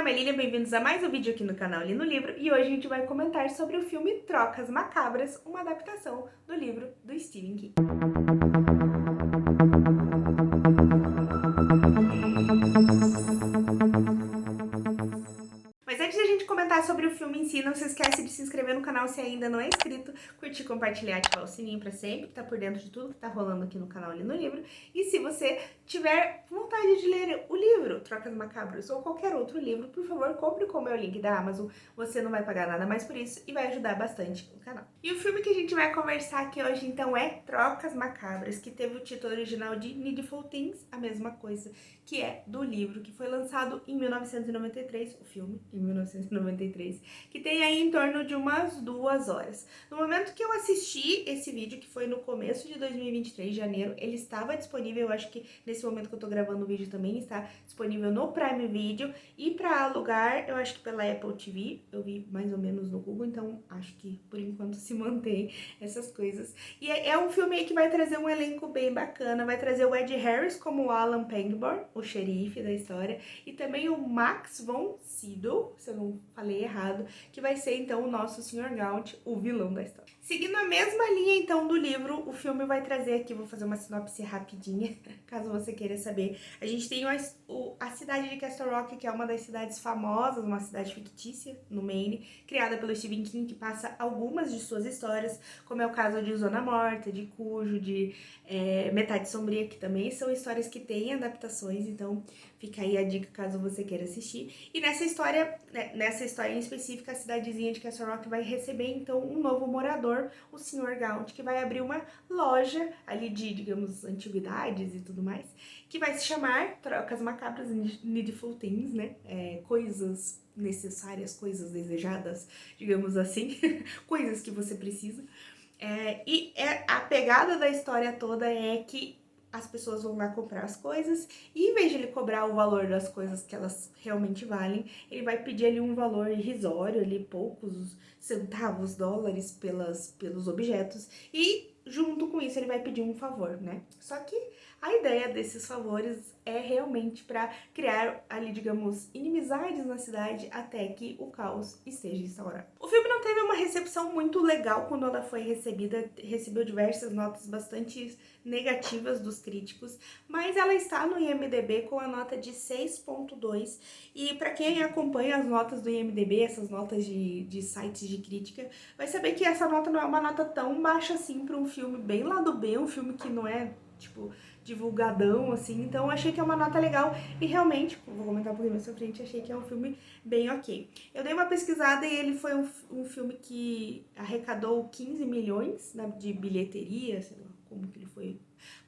nome é Lilian, bem-vindos a mais um vídeo aqui no canal Li no Livro, e hoje a gente vai comentar sobre o filme Trocas Macabras, uma adaptação do livro do Stephen King. Mas antes de a gente comentar sobre o filme em si, não se esquece de se inscrever no canal se ainda não é inscrito, curtir, compartilhar, ativar o sininho pra sempre, tá por dentro de tudo que tá rolando aqui no canal Li no Livro. E se você tiver vontade de ler o livro Trocas Macabras ou qualquer outro livro, por favor, compre com o meu link da Amazon, você não vai pagar nada mais por isso e vai ajudar bastante o canal. E o filme que a gente vai conversar aqui hoje, então, é Trocas Macabras, que teve o título original de Needful Things, a mesma coisa, que é do livro, que foi lançado em 1993, o filme, em 1993, que tem aí em torno de umas 2 horas. No momento que eu assisti esse vídeo, que foi no começo de 2023, janeiro, ele estava disponível, eu acho que nesse momento que eu tô gravando o vídeo também está disponível no Prime Video, e pra alugar, eu acho que pela Apple TV, eu vi mais ou menos no Google, então acho que por enquanto se mantém essas coisas. E é um filme aí que vai trazer um elenco bem bacana, vai trazer o Ed Harris como o Alan Pangborn, o xerife da história, e também o Max von Sydow, se eu não falei errado, que vai ser então o nosso Sr. Gaunt, o vilão da história. Seguindo a mesma linha então do livro, o filme vai trazer aqui, vou fazer uma sinopse rapidinha, caso você queira saber. A gente tem a cidade de Castle Rock, que é uma das cidades famosas, uma cidade fictícia no Maine, criada pelo Stephen King, que passa algumas de suas histórias, como é o caso de Zona Morta, de Cujo, de Metade Sombria, que também são histórias que têm adaptações, então fica aí a dica caso você queira assistir. E nessa história em específica, a cidadezinha de Castle Rock vai receber então um novo morador, o Sr. Gaunt, que vai abrir uma loja ali de, digamos, antiguidades e tudo mais, que vai se chamar Trocas Macabras, Needful Things, né? Coisas necessárias, coisas desejadas, digamos assim, coisas que você precisa. A pegada da história toda é que as pessoas vão lá comprar as coisas e, em vez de ele cobrar o valor das coisas que elas realmente valem, ele vai pedir ali um valor irrisório, ali poucos centavos, dólares pelos objetos, e junto com isso ele vai pedir um favor, né? Só que a ideia desses favores é realmente para criar ali, digamos, inimizades na cidade até que o caos esteja instaurado. O filme não teve uma recepção muito legal quando ela foi recebida, recebeu diversas notas bastante negativas dos críticos, mas ela está no IMDb com a nota de 6.2, e para quem acompanha as notas do IMDb, essas notas de sites de crítica, vai saber que essa nota não é uma nota tão baixa assim para um filme bem lado B, um filme que não é, tipo, divulgadão, assim, então achei que é uma nota legal e realmente, vou comentar um pouquinho mais pra frente, achei que é um filme bem ok. Eu dei uma pesquisada e ele foi um filme que arrecadou 15 milhões de bilheteria, sei lá como que ele foi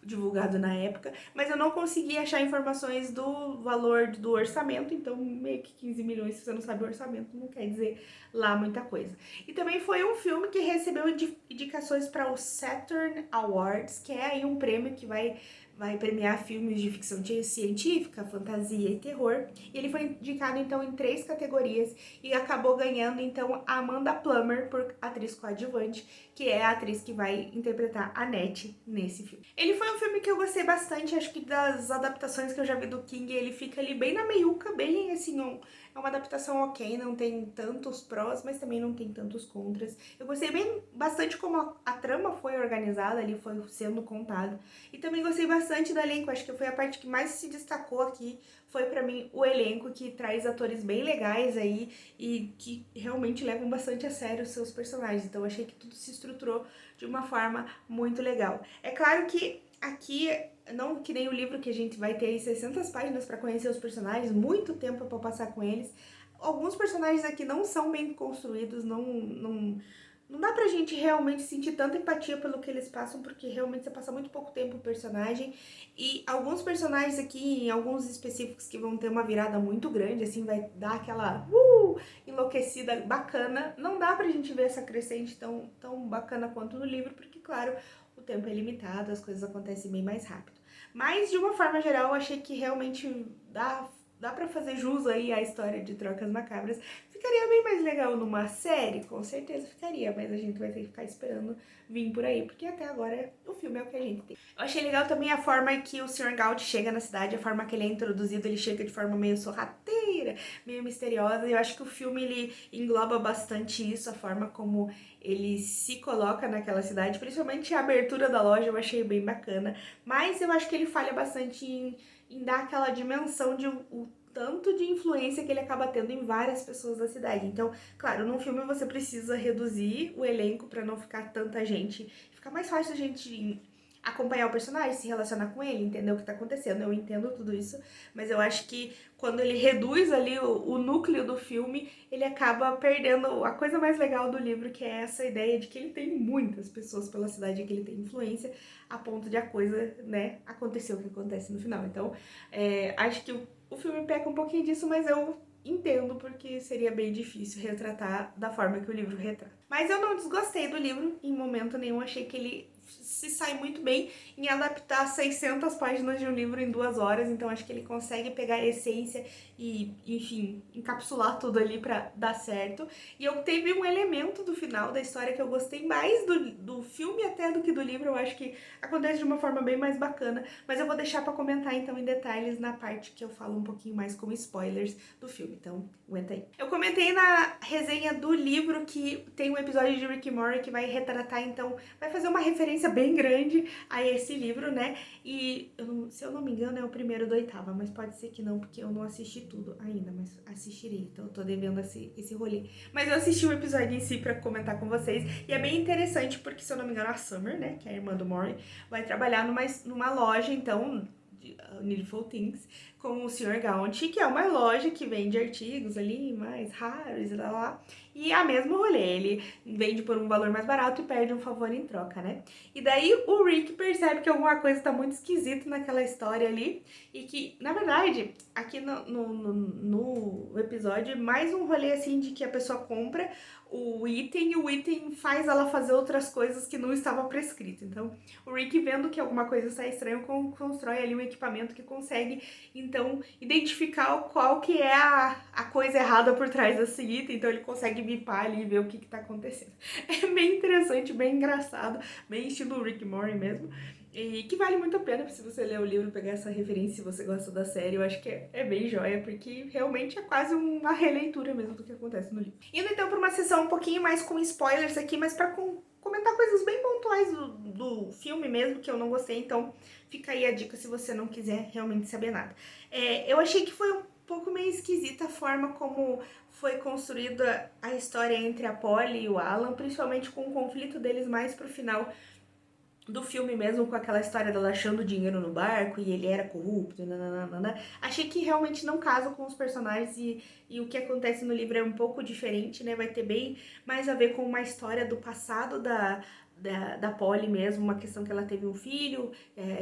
divulgado na época, mas eu não consegui achar informações do valor do orçamento, então meio que 15 milhões, se você não sabe o orçamento, não quer dizer lá muita coisa. E também foi um filme que recebeu indicações para o Saturn Awards, que é aí um prêmio que vai premiar filmes de ficção científica, fantasia e terror. E ele foi indicado então em 3 categorias e acabou ganhando então a Amanda Plummer por atriz coadjuvante, que é a atriz que vai interpretar a Annette nesse filme. Ele foi um filme que eu gostei bastante, acho que das adaptações que eu já vi do King, ele fica ali bem na meiuca, bem assim, é uma adaptação ok, não tem tantos prós, mas também não tem tantos contras. Eu gostei bastante como a trama foi organizada ali, foi sendo contada. E também gostei bastante do elenco, acho que foi a parte que mais se destacou aqui, foi pra mim o elenco, que traz atores bem legais aí e que realmente levam bastante a sério os seus personagens. Então achei que tudo se estruturou de uma forma muito legal. É claro que aqui, não que nem o livro, que a gente vai ter aí 600 páginas para conhecer os personagens, muito tempo para passar com eles. Alguns personagens aqui não são bem construídos, não dá pra gente realmente sentir tanta empatia pelo que eles passam, porque realmente você passa muito pouco tempo o personagem. E alguns personagens aqui, em alguns específicos que vão ter uma virada muito grande, assim, vai dar aquela enlouquecida bacana. Não dá pra gente ver essa crescente tão bacana quanto no livro, porque, claro, o tempo é limitado, as coisas acontecem bem mais rápido. Mas, de uma forma geral, eu achei que realmente dá pra fazer jus aí à história de Trocas Macabras. Ficaria bem mais legal numa série, com certeza ficaria, mas a gente vai ter que ficar esperando vir por aí, porque até agora o filme é o que a gente tem. Eu achei legal também a forma que o Sr. Gaut chega na cidade, a forma que ele é introduzido, ele chega de forma meio sorrateira, meio misteriosa, e eu acho que o filme ele engloba bastante isso, a forma como ele se coloca naquela cidade, principalmente a abertura da loja eu achei bem bacana, mas eu acho que ele falha bastante em dar aquela dimensão de o tanto de influência que ele acaba tendo em várias pessoas da cidade. Então, claro, num filme você precisa reduzir o elenco para não ficar tanta gente, fica mais fácil a gente acompanhar o personagem, se relacionar com ele, entender o que tá acontecendo. Eu entendo tudo isso, mas eu acho que quando ele reduz ali o núcleo do filme, ele acaba perdendo a coisa mais legal do livro, que é essa ideia de que ele tem muitas pessoas pela cidade, que ele tem influência, a ponto de a coisa, né, acontecer o que acontece no final. Então, acho que o filme peca um pouquinho disso, mas eu entendo porque seria bem difícil retratar da forma que o livro retrata. Mas eu não desgostei do livro em momento nenhum, achei que ele se sai muito bem em adaptar 600 páginas de um livro em 2 horas, então acho que ele consegue pegar a essência e, enfim, encapsular tudo ali pra dar certo. E eu teve um elemento do final da história que eu gostei mais do filme até do que do livro, eu acho que acontece de uma forma bem mais bacana, mas eu vou deixar pra comentar então em detalhes na parte que eu falo um pouquinho mais com spoilers do filme, então aguenta aí. Eu comentei na resenha do livro que tem um episódio de Rick and Morty que vai retratar, então vai fazer uma referência bem grande a esse livro, né? E se eu não me engano é o primeiro do oitava, mas pode ser que não, porque eu não assisti tudo ainda, mas assistirei, então eu tô devendo esse rolê. Mas eu assisti o episódio em si pra comentar com vocês, e é bem interessante porque, se eu não me engano, a Summer, né, que é a irmã do Morty, vai trabalhar numa loja, então, de Needful Things, com o Sr. Gaunt, que é uma loja que vende artigos ali mais raros e lá. E é a mesmo rolê, ele vende por um valor mais barato e perde um favor em troca, né? E daí o Rick percebe que alguma coisa tá muito esquisita naquela história ali e que, na verdade, aqui no episódio, é mais um rolê assim de que a pessoa compra o item e o item faz ela fazer outras coisas que não estava prescrito. Então, o Rick, vendo que alguma coisa está estranha, constrói ali um equipamento que consegue, então, identificar qual que é a coisa errada por trás desse item. Então, ele consegue bipar ali e ver o que tá acontecendo. É bem interessante, bem engraçado, bem estilo Rick and Morty mesmo. E que vale muito a pena se você ler o livro, pegar essa referência, se você gosta da série. Eu acho que é bem joia, porque realmente é quase uma releitura mesmo do que acontece no livro. Indo então para uma sessão um pouquinho mais com spoilers aqui, mas para comentar coisas bem pontuais do filme mesmo, que eu não gostei, então fica aí a dica se você não quiser realmente saber nada. Eu achei que foi um pouco meio esquisita a forma como foi construída a história entre a Polly e o Alan, principalmente com o conflito deles mais pro final do filme mesmo, com aquela história dela achando dinheiro no barco e ele era corrupto, nananana. Achei que realmente não casa com os personagens e o que acontece no livro é um pouco diferente, né? Vai ter bem mais a ver com uma história do passado da Polly mesmo, uma questão que ela teve um filho,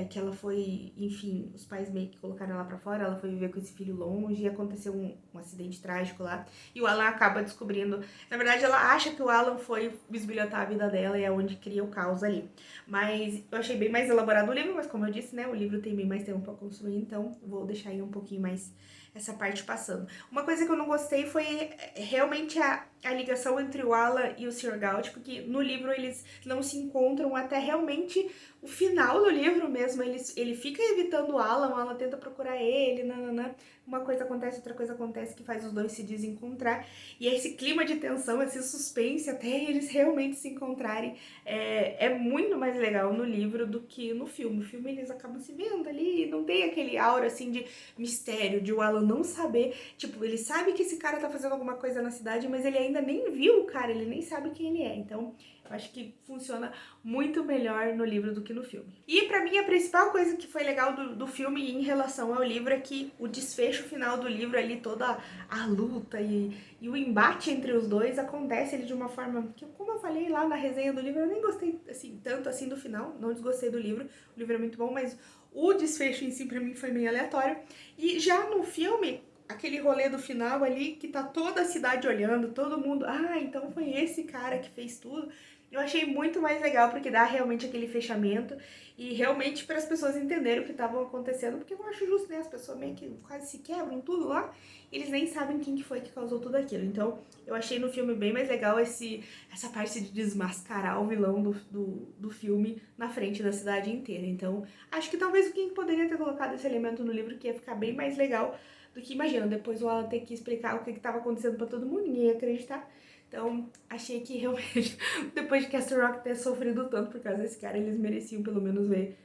que ela foi, enfim, os pais meio que colocaram ela pra fora, ela foi viver com esse filho longe e aconteceu um acidente trágico lá, e o Alan acaba descobrindo, na verdade ela acha que o Alan foi bisbilhotar a vida dela e é onde cria o caos ali. Mas eu achei bem mais elaborado o livro, mas como eu disse, né, o livro tem bem mais tempo pra construir, então vou deixar aí um pouquinho mais essa parte passando. Uma coisa que eu não gostei foi realmente a ligação entre o Alan e o Sr. Gaut, porque no livro eles não se encontram até realmente o final do livro mesmo. Ele fica evitando o Alan tenta procurar ele, nananã. Uma coisa acontece, outra coisa acontece que faz os dois se desencontrar. E esse clima de tensão, esse suspense até eles realmente se encontrarem é muito mais legal no livro do que no filme. No filme eles acabam se vendo ali, não tem aquele aura assim de mistério, de o Alan não saber, tipo, ele sabe que esse cara tá fazendo alguma coisa na cidade, mas ele ainda nem viu o cara, ele nem sabe quem ele é. Então, eu acho que funciona muito melhor no livro do que no filme. E pra mim a principal coisa que foi legal do filme em relação ao livro é que o desfecho final do livro ali, toda a luta e o embate entre os dois acontece ali de uma forma que, como eu falei lá na resenha do livro, eu nem gostei assim, tanto assim do final, não desgostei do livro, o livro é muito bom, mas o desfecho em si pra mim foi meio aleatório. E já no filme, aquele rolê do final ali, que tá toda a cidade olhando, todo mundo, então foi esse cara que fez tudo. Eu achei muito mais legal porque dá realmente aquele fechamento e realmente para as pessoas entenderem o que estava acontecendo, porque eu não acho justo, né? As pessoas meio que quase se quebram tudo lá, e eles nem sabem quem que foi que causou tudo aquilo. Então, eu achei no filme bem mais legal essa parte de desmascarar o vilão do filme na frente da cidade inteira. Então, acho que talvez o King poderia ter colocado esse elemento no livro que ia ficar bem mais legal do que, imagina, depois o Alan ter que explicar o que estava acontecendo para todo mundo, ninguém ia acreditar. Então, achei que realmente, depois de Castle Rock ter sofrido tanto por causa desse cara, eles mereciam pelo menos ver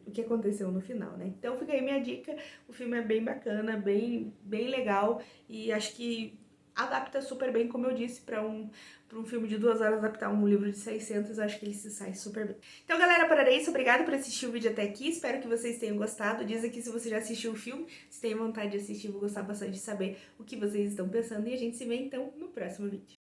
o que aconteceu no final, né? Então, fica aí minha dica. O filme é bem bacana, bem legal e acho que adapta super bem, como eu disse, para um filme de 2 horas adaptar um livro de 600, acho que ele se sai super bem. Então, galera, pararei isso. Obrigada por assistir o vídeo até aqui. Espero que vocês tenham gostado. Diz aqui se você já assistiu o filme. Se tem vontade de assistir, vou gostar bastante de saber o que vocês estão pensando. E a gente se vê, então, no próximo vídeo.